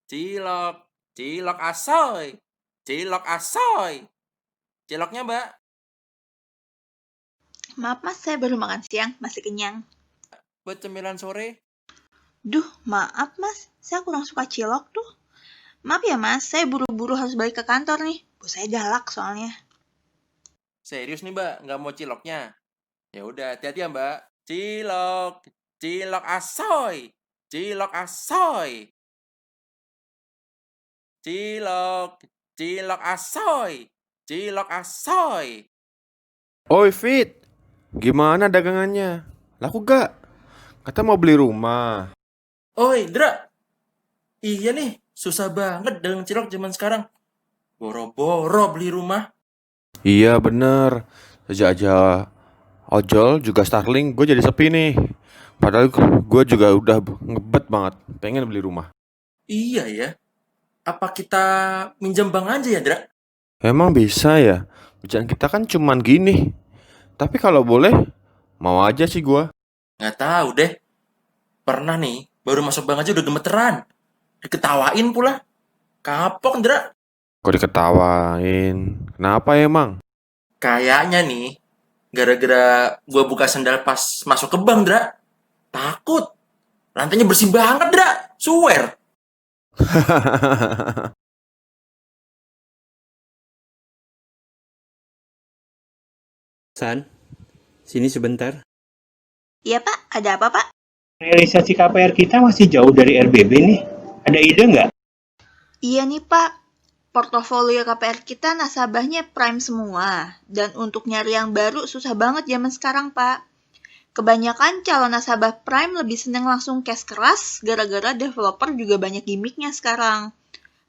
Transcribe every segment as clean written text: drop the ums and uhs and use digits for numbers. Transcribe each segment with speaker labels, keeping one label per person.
Speaker 1: Cilok, cilok asoy, cilok asoy. Ciloknya, Mbak.
Speaker 2: Maaf mas, saya baru makan siang, masih kenyang.
Speaker 1: Buat cemilan sore.
Speaker 2: Duh, maaf mas, saya kurang suka cilok tuh. Maaf ya mas, saya buru-buru harus balik ke kantor nih. Bos saya galak soalnya.
Speaker 1: Serius nih, Mbak, nggak mau ciloknya? Ya udah, hati-hati ya, Mbak. Cilok, cilok asoy, cilok asoy. Cilok, cilok asoy, cilok asoy.
Speaker 3: Oi Fit, gimana dagangannya? Laku gak? Kata mau beli rumah.
Speaker 1: Oi, Dra. Iya nih, susah banget dagang cilok zaman sekarang. Boro-boro beli rumah.
Speaker 3: Iya bener, sejak aja ojol juga Starling gue jadi sepi nih. Padahal gue juga udah ngebet banget pengen beli rumah.
Speaker 1: Iya ya. Apa kita minjem bank aja ya, Dra?
Speaker 3: Emang bisa ya? Kerjaan kita kan cuman gini. Tapi kalau boleh, mau aja sih gue.
Speaker 1: Nggak tahu deh. Pernah nih, baru masuk bank aja udah gemeteran. Diketawain pula. Kapok, Dra.
Speaker 3: Kok diketawain? Kenapa emang?
Speaker 1: Kayaknya nih, gara-gara gua buka sendal pas masuk ke bank, Dra. Takut. Lantainya bersih banget, Dra. Swear.
Speaker 4: San, sini sebentar.
Speaker 2: Iya pak, ada apa pak?
Speaker 5: Realisasi KPR kita masih jauh dari RBB nih. Ada ide nggak?
Speaker 2: Iya nih pak, portofolio KPR kita nasabahnya prime semua. Dan untuk nyari yang baru susah banget zaman sekarang pak. Kebanyakan calon nasabah prime lebih seneng langsung cash keras gara-gara developer juga banyak gimmicknya sekarang.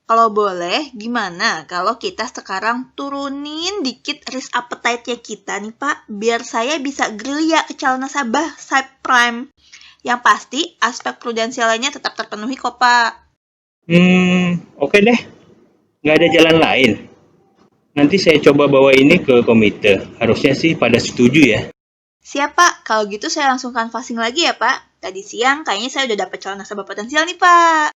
Speaker 2: Kalau boleh, gimana kalau kita sekarang turunin dikit risk appetite-nya kita nih Pak, biar saya bisa gerilya ke calon nasabah subprime. Yang pasti, aspek prudensial lainnya tetap terpenuhi kok Pak.
Speaker 5: Oke deh. Nggak ada jalan lain. Nanti saya coba bawa ini ke komite. Harusnya sih pada setuju ya.
Speaker 2: Siap Pak, kalau gitu saya langsung canvassing lagi ya Pak. Tadi siang kayaknya saya udah dapet calon nasabah potensial nih Pak.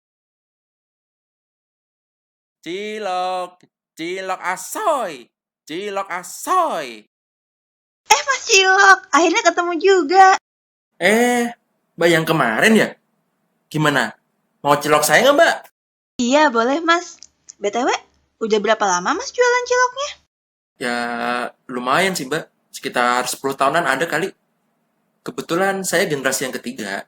Speaker 1: Cilok, cilok asoy, cilok asoy.
Speaker 2: Mas Cilok, akhirnya ketemu juga.
Speaker 1: Mbak yang kemarin ya? Gimana? Mau cilok saya nggak, Mbak?
Speaker 2: Iya, boleh Mas. BTW, udah berapa lama Mas jualan ciloknya?
Speaker 1: Ya, lumayan sih, Mbak. Sekitar 10 tahunan ada kali. Kebetulan saya generasi yang ketiga.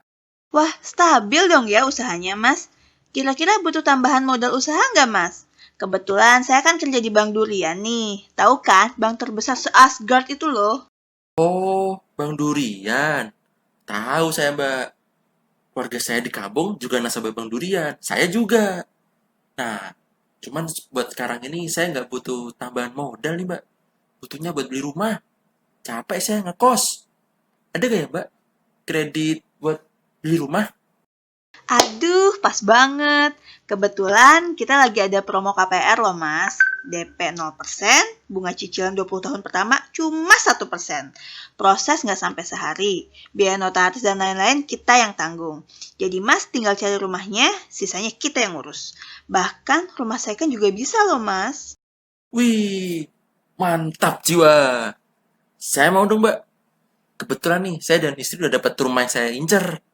Speaker 2: Wah, stabil dong ya usahanya, Mas. Kira-kira butuh tambahan modal usaha nggak, Mas? Kebetulan saya kan kerja di Bank Durian nih. Tahu kan, bank terbesar se-Asgard itu loh.
Speaker 1: Oh, Bang Durian. Tahu saya, Mbak. Keluarga saya di Kabung juga nasabah Bang Durian. Saya juga. Nah, cuman buat sekarang ini saya nggak butuh tambahan modal nih, Mbak. Butuhnya buat beli rumah. Capek saya ngekos. Ada gak ya, Mbak? Kredit buat beli rumah?
Speaker 2: Aduh, pas banget. Kebetulan kita lagi ada promo KPR loh, Mas. DP 0%, bunga cicilan 20 tahun pertama cuma 1%. Proses nggak sampai sehari. Biaya notaris dan lain-lain kita yang tanggung. Jadi Mas tinggal cari rumahnya, sisanya kita yang ngurus. Bahkan rumah saya kan juga bisa loh, Mas.
Speaker 1: Wih, mantap jiwa. Saya mau dong, Mbak. Kebetulan nih, saya dan istri udah dapat rumah yang saya incer.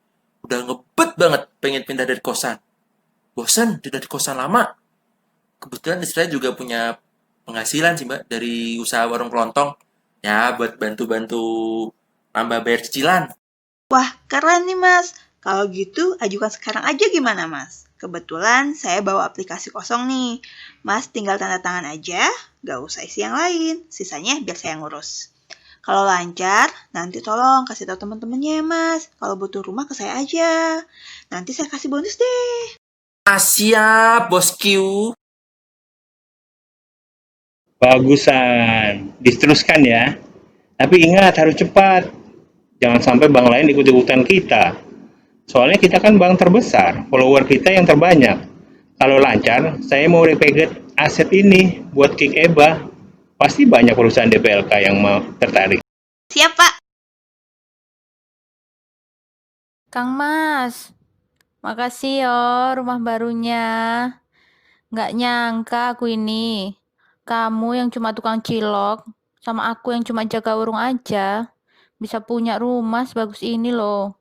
Speaker 1: Udah ngebet banget pengen pindah dari kosan. Bosan di kosan lama. Kebetulan istri saya juga punya penghasilan sih, Mbak, dari usaha warung kelontong. Ya, buat bantu-bantu nambah bayar cicilan.
Speaker 2: Wah, keren nih Mas. Kalau gitu, ajukan sekarang aja gimana Mas? Kebetulan saya bawa aplikasi kosong nih. Mas tinggal tanda tangan aja, gak usah isi yang lain. Sisanya biar saya ngurus. Kalau lancar, nanti tolong kasih tahu teman-temannya ya Mas. Kalau butuh rumah ke saya aja. Nanti saya kasih bonus deh.
Speaker 1: Siap, bos Q.
Speaker 5: Bagusan. Diteruskan ya. Tapi ingat harus cepat. Jangan sampai bank lain ikut-ikutan kita. Soalnya kita kan bank terbesar. Follower kita yang terbanyak. Kalau lancar, saya mau repaget aset ini buat kick EBA. Pasti banyak perusahaan DPLK yang mau tertarik.
Speaker 2: Siap Pak.
Speaker 6: Kang Mas, Makasih yo rumah barunya. Nggak nyangka aku ini. Kamu yang cuma tukang cilok, sama aku yang cuma jaga warung aja, bisa punya rumah sebagus ini loh.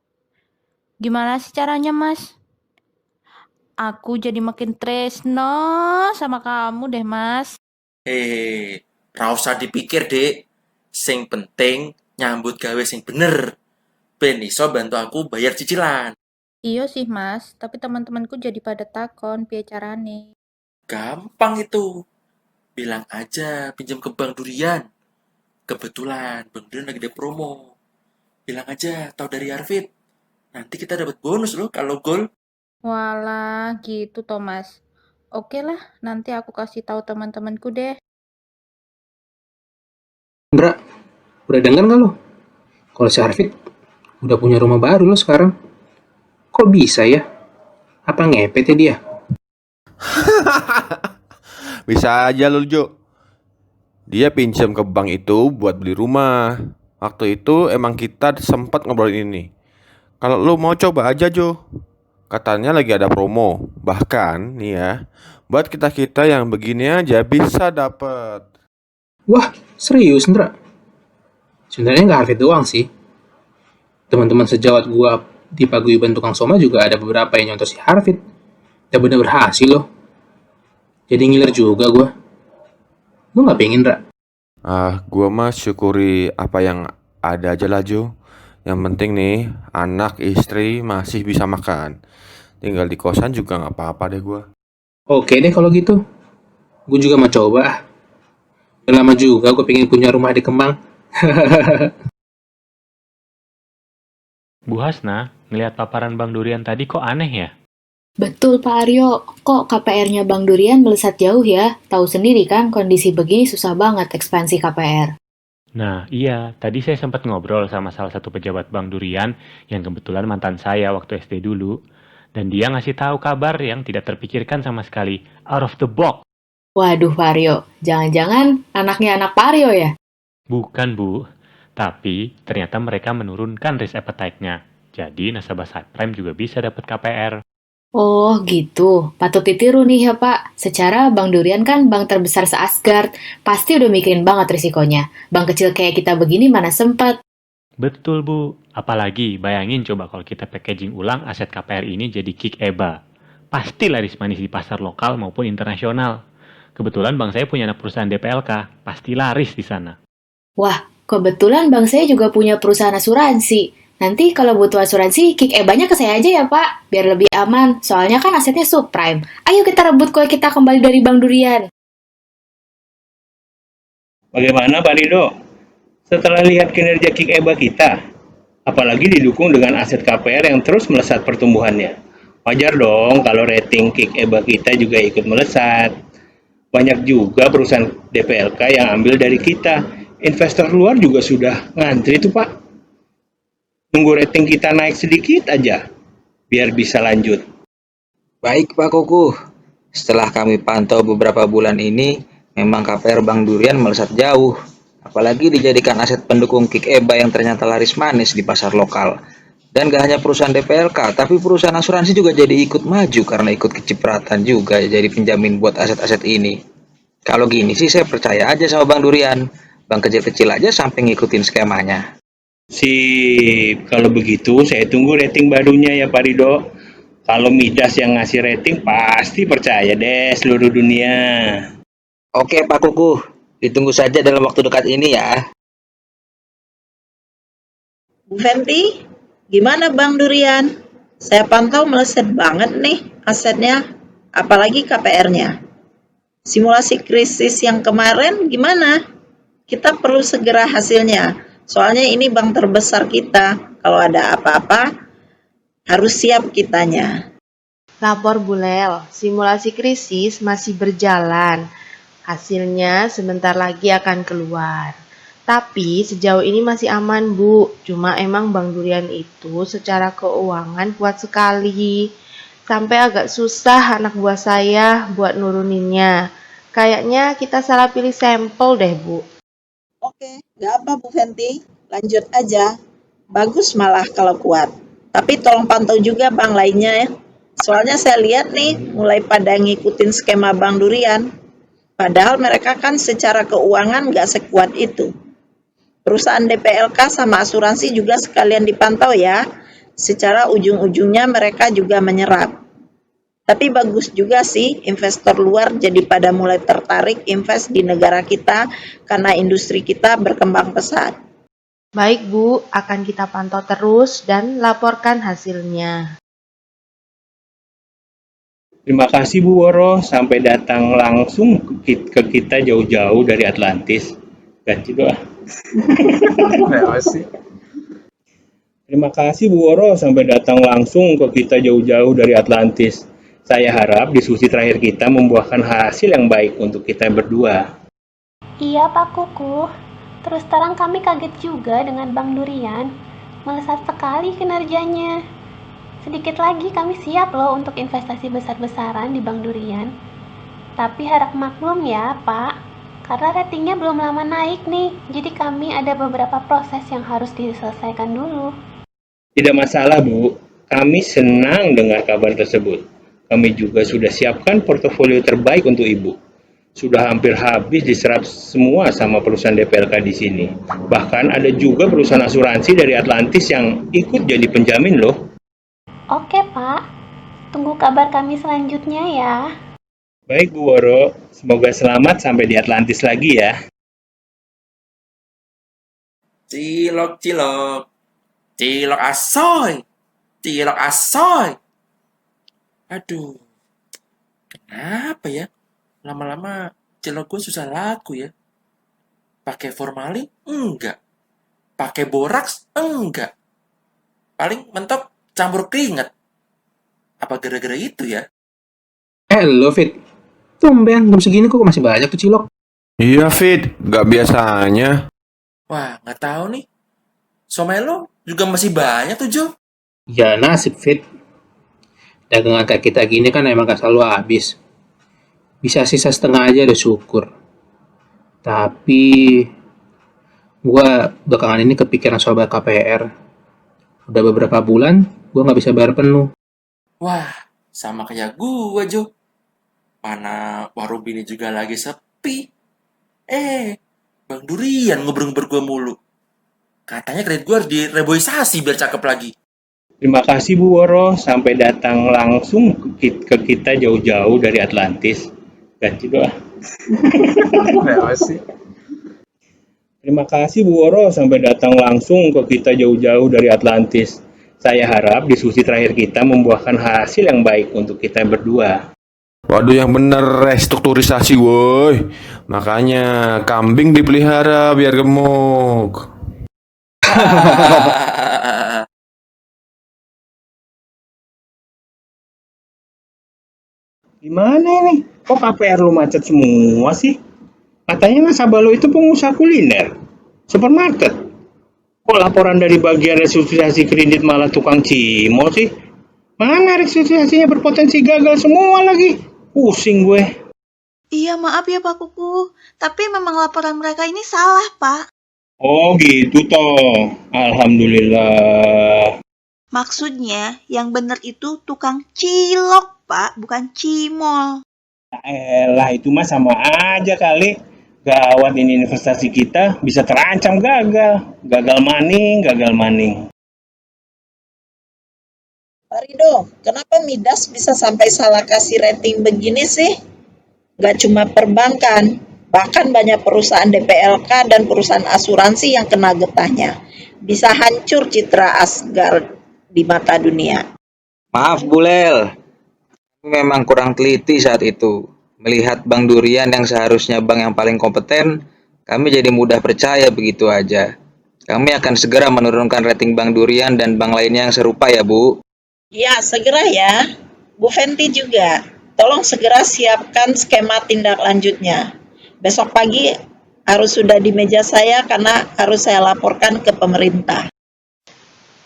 Speaker 6: Gimana sih caranya, Mas? Aku jadi makin tresno sama kamu deh, Mas.
Speaker 1: Ra usah dipikir, Dek. Sing penting nyambut gawe sing bener. Ben iso bantu aku bayar cicilan.
Speaker 6: Iya sih, Mas, tapi teman-temanku jadi pada takon piye carane.
Speaker 1: Gampang itu. Bilang aja pinjam ke Bank Durian. Kebetulan Bang Durian lagi ada promo. Bilang aja tahu dari Arvin. Nanti kita dapat bonus loh kalau gol.
Speaker 6: Walah, gitu toh, Mas. Oke lah, nanti aku kasih tahu teman-temanku deh.
Speaker 7: Indra, udah denger nggak lo? Kalau si Arvin udah punya rumah baru lo sekarang. Kok bisa ya? Apa ngepet ya dia?
Speaker 3: Bisa aja lu Jo. Dia pinjam ke bank itu buat beli rumah. Waktu itu emang kita sempat ngobrolin ini. Kalau lu mau coba aja Jo. Katanya lagi ada promo. Bahkan nih ya, buat kita-kita yang begini aja bisa dapet.
Speaker 7: Wah, serius Indra? Sebenarnya nggak Arvin doang sih. Teman-teman sejawat gua di paguyuban tukang soma juga ada beberapa yang nyontoh si Harvit. Dan bener berhasil loh. Jadi ngiler juga gua. Lu nggak pengen, Ra?
Speaker 3: Gua mah syukuri apa yang ada aja lah Jo. Yang penting nih, anak istri masih bisa makan. Tinggal di kosan juga nggak apa-apa deh gua.
Speaker 7: Oke deh kalau gitu. Gue juga mau coba. Udah lama juga gue pengen punya rumah di Kemang.
Speaker 8: Bu Hasna, ngelihat paparan Bang Durian tadi kok aneh ya?
Speaker 9: Betul Pak Aryo, kok KPR-nya Bang Durian melesat jauh ya? Tahu sendiri kan kondisi begini susah banget ekspansi KPR.
Speaker 8: Nah, iya, tadi saya sempat ngobrol sama salah satu pejabat Bang Durian yang kebetulan mantan saya waktu SD dulu. Dan dia ngasih tahu kabar yang tidak terpikirkan sama sekali, out of the box.
Speaker 9: Waduh Pak Aryo, jangan-jangan anaknya anak Pak Aryo ya?
Speaker 8: Bukan Bu, tapi ternyata mereka menurunkan risk appetite-nya. Jadi nasabah subprime juga bisa dapat KPR.
Speaker 9: Oh gitu, patut ditiru nih ya Pak. Secara Bang Durian kan bank terbesar se-Asgard, pasti udah mikirin banget risikonya. Bank kecil kayak kita begini mana sempat.
Speaker 8: Betul Bu, apalagi bayangin coba kalau kita packaging ulang aset KPR ini jadi kick EBA. Pasti laris manis di pasar lokal maupun internasional. Kebetulan bank saya punya anak perusahaan DPLK, pasti laris di sana.
Speaker 9: Wah, kebetulan bank saya juga punya perusahaan asuransi. Nanti kalau butuh asuransi, kick EBA-nya ke saya aja ya Pak, biar lebih aman. Soalnya kan asetnya subprime. Ayo kita rebut kue kita kembali dari Bang Durian.
Speaker 5: Bagaimana Pak Rido? Setelah lihat kinerja kick EBA kita, apalagi didukung dengan aset KPR yang terus melesat pertumbuhannya. Wajar dong kalau rating kick EBA kita juga ikut melesat. Banyak juga perusahaan DPLK yang ambil dari kita. Investor luar juga sudah ngantri tuh Pak. Nunggu rating kita naik sedikit aja, biar bisa lanjut.
Speaker 10: Baik Pak Kuku, setelah kami pantau beberapa bulan ini, memang KPR Bank Durian melesat jauh. Apalagi dijadikan aset pendukung kick EBA yang ternyata laris manis di pasar lokal. Dan gak hanya perusahaan DPLK, tapi perusahaan asuransi juga jadi ikut maju karena ikut kecipratan juga jadi penjamin buat aset-aset ini. Kalau gini sih saya percaya aja sama Bank Durian. Bank kecil-kecil aja sampai ngikutin skemanya.
Speaker 5: Sip, kalau begitu saya tunggu rating barunya ya Pak Rido. Kalau Midas yang ngasih rating pasti percaya deh seluruh dunia.
Speaker 10: Oke Pak Kuku, ditunggu saja dalam waktu dekat ini ya.
Speaker 11: Bu Fenty, gimana Bang Durian? Saya pantau meleset banget nih asetnya, apalagi KPR-nya. Simulasi krisis yang kemarin gimana? Kita perlu segera hasilnya, soalnya ini bank terbesar kita. Kalau ada apa-apa, harus siap kitanya.
Speaker 12: Lapor Bu Lel, simulasi krisis masih berjalan. Hasilnya sebentar lagi akan keluar. Tapi sejauh ini masih aman Bu, cuma emang Bang Durian itu secara keuangan kuat sekali. Sampai agak susah anak buah saya buat nuruninnya. Kayaknya kita salah pilih sampel deh Bu.
Speaker 11: Oke, nggak apa Bu Fenty, lanjut aja. Bagus malah kalau kuat. Tapi tolong pantau juga bank lainnya ya. Soalnya saya lihat nih, mulai pada ngikutin skema Bank Durian. Padahal mereka kan secara keuangan nggak sekuat itu. Perusahaan DPLK sama asuransi juga sekalian dipantau ya. Secara ujung-ujungnya mereka juga menyerap. Tapi bagus juga sih investor luar jadi pada mulai tertarik invest di negara kita karena industri kita berkembang pesat.
Speaker 12: Baik Bu, akan kita pantau terus dan laporkan hasilnya.
Speaker 5: Terima kasih Bu Woro, sampai datang langsung ke kita jauh-jauh dari Atlantis. Ganti doa. Terima kasih Bu Woro, sampai datang langsung ke kita jauh-jauh dari Atlantis. Saya harap diskusi terakhir kita membuahkan hasil yang baik untuk kita berdua.
Speaker 13: Iya Pak Kuku, terus terang kami kaget juga dengan Bank Durian. Melesat sekali kinerjanya. Sedikit lagi kami siap loh untuk investasi besar-besaran di Bank Durian. Tapi harap maklum ya Pak, karena ratingnya belum lama naik nih. Jadi kami ada beberapa proses yang harus diselesaikan dulu.
Speaker 5: Tidak masalah Bu, kami senang dengar kabar tersebut. Kami juga sudah siapkan portofolio terbaik untuk Ibu. Sudah hampir habis diserap semua sama perusahaan DPLK di sini. Bahkan ada juga perusahaan asuransi dari Atlantis yang ikut jadi penjamin loh.
Speaker 13: Oke Pak, tunggu kabar kami selanjutnya ya.
Speaker 5: Baik Bu Woro, semoga selamat sampai di Atlantis lagi ya.
Speaker 1: Cilok, cilok. Cilok asoy. Cilok asoy. Aduh. Kenapa ya? Lama-lama cilok gue susah laku ya. Pakai formalin? Enggak. Pakai boraks? Enggak. Paling mentok campur keringat. Apa gara-gara itu ya?
Speaker 7: Lo Fit, tumben jam segini kok masih banyak tuh cilok.
Speaker 3: Iya Fit, gak biasanya.
Speaker 1: Wah, nggak tahu nih. Somai lo juga masih banyak tuh, Jo.
Speaker 7: Ya nasib Fit. Dagangan kayak kita gini kan emang gak selalu habis. Bisa sisa setengah aja udah syukur. Tapi gua belakangan ini kepikiran soal KPR. Udah beberapa bulan gua nggak bisa bayar penuh.
Speaker 1: Wah, sama kayak gua, Jo. Mana warung bini juga lagi sepi. Bang Durian ngobrol-ngobrol gua mulu. Katanya kredit gua harus direboisasi biar cakep lagi.
Speaker 5: Terima kasih Bu Woro, sampai datang langsung ke kita jauh-jauh dari Atlantis. Ganti doa. Terima kasih Bu Woro, sampai datang langsung ke kita jauh-jauh dari Atlantis. Saya harap diskusi terakhir kita membuahkan hasil yang baik untuk kita berdua.
Speaker 3: Waduh yang bener restrukturisasi woi. Makanya kambing dipelihara biar gemuk.
Speaker 5: Gimana ini? Kok KPR lu macet semua sih? Katanya nasabah lu itu pengusaha kuliner, supermarket. Kok laporan dari bagian restrukturisasi kredit malah tukang cimol sih? Mana restrukturisasinya berpotensi gagal semua lagi? Pusing gue.
Speaker 2: Iya maaf ya Pak Kuku, tapi memang laporan mereka ini salah Pak.
Speaker 5: Oh gitu toh. Alhamdulillah.
Speaker 2: Maksudnya yang benar itu tukang cilok Pak, bukan cimol.
Speaker 5: Elah itu mah sama aja kali. Gawat ini investasi kita bisa terancam gagal. Gagal maning.
Speaker 11: Pak Rido, kenapa Midas bisa sampai salah kasih rating begini sih? Gak cuma perbankan, bahkan banyak perusahaan DPLK dan perusahaan asuransi yang kena getahnya. Bisa hancur citra Asgard di mata dunia.
Speaker 10: Maaf Bulel, memang kurang teliti saat itu. Melihat Bank Durian yang seharusnya bank yang paling kompeten, kami jadi mudah percaya begitu aja. Kami akan segera menurunkan rating Bank Durian dan bank lainnya yang serupa ya Bu.
Speaker 11: Ya, segera ya. Bu Fenty juga. Tolong segera siapkan skema tindak lanjutnya. Besok pagi harus sudah di meja saya karena harus saya laporkan ke pemerintah.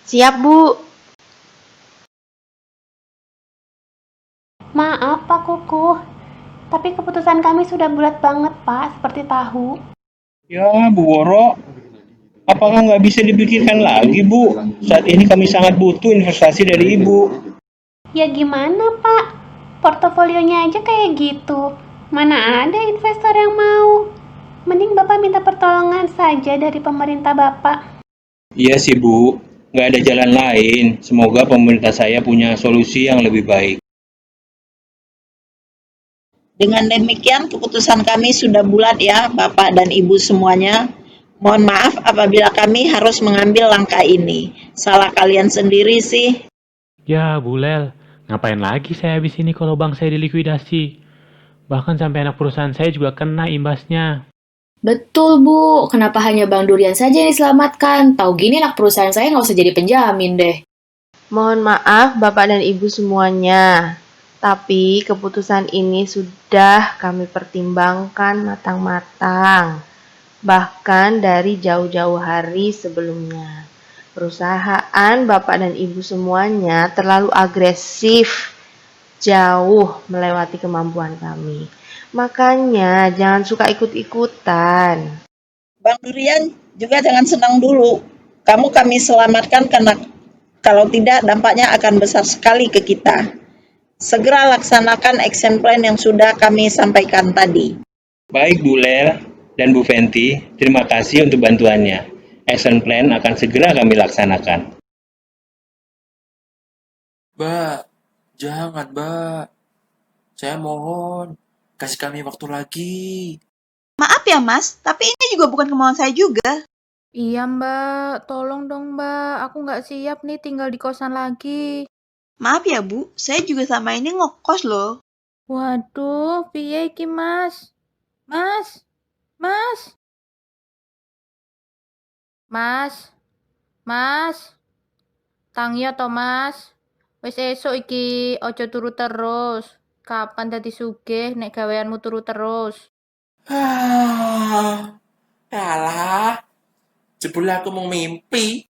Speaker 12: Siap Bu.
Speaker 13: Maaf Pak Kuku, tapi keputusan kami sudah bulat banget Pak, seperti tahu.
Speaker 5: Ya Bu Woro, apakah nggak bisa dipikirkan lagi Bu? Saat ini kami sangat butuh investasi dari Ibu.
Speaker 13: Ya gimana, Pak? Portofolionya aja kayak gitu. Mana ada investor yang mau? Mending Bapak minta pertolongan saja dari pemerintah Bapak.
Speaker 5: Iya sih Bu, nggak ada jalan lain. Semoga pemerintah saya punya solusi yang lebih baik.
Speaker 11: Dengan demikian, keputusan kami sudah bulat ya, Bapak dan Ibu semuanya. Mohon maaf apabila kami harus mengambil langkah ini. Salah kalian sendiri sih.
Speaker 8: Ya, Bulel, ngapain lagi saya habis ini kalau bank saya dilikuidasi? Bahkan sampai anak perusahaan saya juga kena imbasnya.
Speaker 9: Betul, Bu. Kenapa hanya Bang Durian saja yang diselamatkan? Tahu gini anak perusahaan saya nggak usah jadi penjamin deh.
Speaker 12: Mohon maaf Bapak dan Ibu semuanya, tapi keputusan ini sudah kami pertimbangkan matang-matang, bahkan dari jauh-jauh hari sebelumnya. Perusahaan Bapak dan Ibu semuanya terlalu agresif, jauh melewati kemampuan kami. Makanya jangan suka ikut-ikutan.
Speaker 11: Bang Durian juga jangan senang dulu. Kami selamatkan karena kalau tidak dampaknya akan besar sekali ke kita. Segera laksanakan action plan yang sudah kami sampaikan tadi.
Speaker 5: Baik Bu Lel dan Bu Fenty, terima kasih untuk bantuannya. Action plan akan segera kami laksanakan.
Speaker 1: Mbak, jangan, Mbak. Saya mohon, kasih kami waktu lagi.
Speaker 2: Maaf ya Mas, tapi ini juga bukan kemauan saya juga.
Speaker 6: Iya, Mbak. Tolong dong, Mbak. Aku nggak siap nih tinggal di kosan lagi.
Speaker 2: Maaf ya Bu, saya juga sama ini ngekos loh.
Speaker 6: Waduh, piye iki, Mas? Mas? Mas? Mas? Mas? Tangi to, Mas? Wis esuk iki, ojo turu terus. Kapan dadi sugih nek gaweanmu turu terus?
Speaker 1: Ah, alah, jebule aku mau mimpi.